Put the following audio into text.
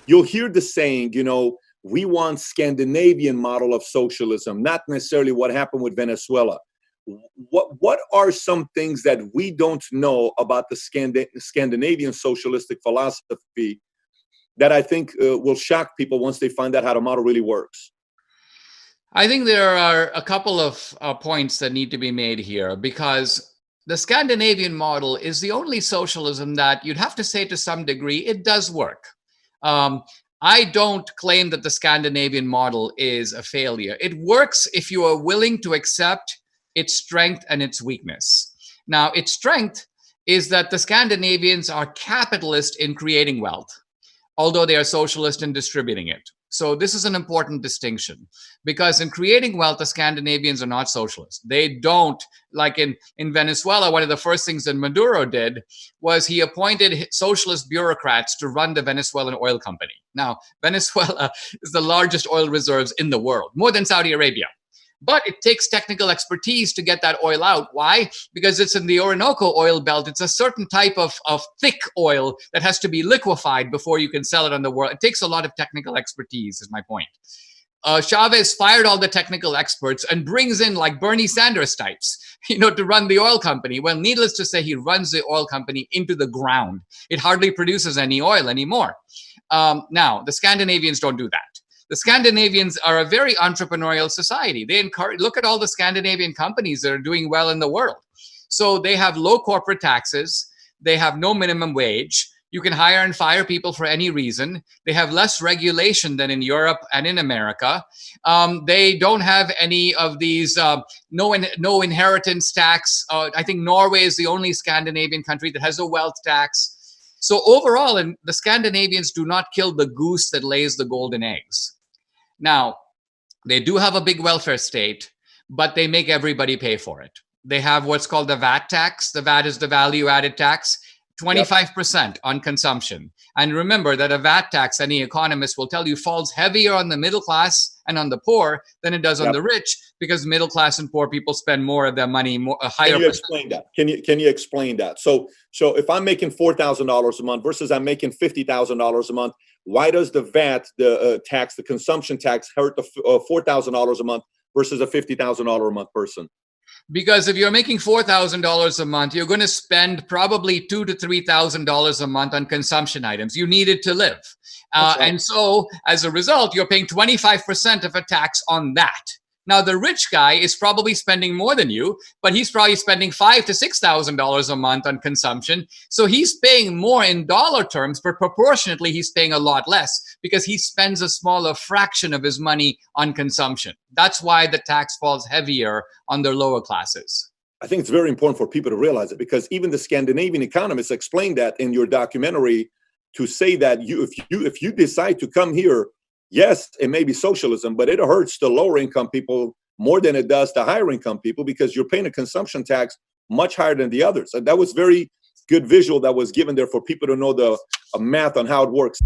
you'll hear the saying, we want Scandinavian model of socialism, not necessarily what happened with Venezuela. What are some things that we don't know about the Scandinavian socialistic philosophy that I think will shock people once they find out how the model really works? I think there are a couple of points that need to be made here, because the Scandinavian model is the only socialism that you'd have to say to some degree it does work. I don't claim that the Scandinavian model is a failure. It works if you are willing to accept its strength and its weakness. Now, its strength is that the Scandinavians are capitalist in creating wealth, although they are socialist in distributing it. So this is an important distinction, because in creating wealth, the Scandinavians are not socialists. They don't, like in Venezuela, one of the first things that Maduro did was he appointed socialist bureaucrats to run the Venezuelan oil company. Now, Venezuela is the largest oil reserves in the world, more than Saudi Arabia. But it takes technical expertise to get that oil out. Why? Because it's in the Orinoco oil belt. It's a certain type of thick oil that has to be liquefied before you can sell it on the world. It takes a lot of technical expertise, is my point. Chavez fired all the technical experts and brings in like Bernie Sanders types, to run the oil company. Well, needless to say, he runs the oil company into the ground. It hardly produces any oil anymore. Now, the Scandinavians don't do that. The Scandinavians are a very entrepreneurial society. They look at all the Scandinavian companies that are doing well in the world. So they have low corporate taxes. They have no minimum wage. You can hire and fire people for any reason. They have less regulation than in Europe and in America. They don't have any of these no inheritance tax. I think Norway is the only Scandinavian country that has a wealth tax. So overall, the Scandinavians do not kill the goose that lays the golden eggs. Now, they do have a big welfare state, but they make everybody pay for it. They have what's called the VAT tax. The VAT is the value added tax, 25% on consumption. And remember that a VAT tax, any economist will tell you, falls heavier on the middle class and on the poor than it does on the rich, because middle class and poor people spend more of their money, a higher. Can you explain that? Can you explain that? So if I'm making $4,000 a month versus I'm making $50,000 a month, why does the VAT, the tax, the consumption tax, hurt the $4,000 a month versus a $50,000 a month person? Because if you're making $4,000 a month, you're going to spend probably $2,000 to $3,000 a month on consumption items. You need it to live. Right. And so as a result, you're paying 25% of a tax on that. Now, the rich guy is probably spending more than you, but he's probably spending $5,000 to $6,000 a month on consumption. So he's paying more in dollar terms, but proportionately, he's paying a lot less because he spends a smaller fraction of his money on consumption. That's why the tax falls heavier on the lower classes. I think it's very important for people to realize it, because even the Scandinavian economists explained that in your documentary, to say that if you decide to come here, yes, it may be socialism, but it hurts the lower income people more than it does the higher income people, because you're paying a consumption tax much higher than the others. And that was very good visual that was given there for people to know the math on how it works.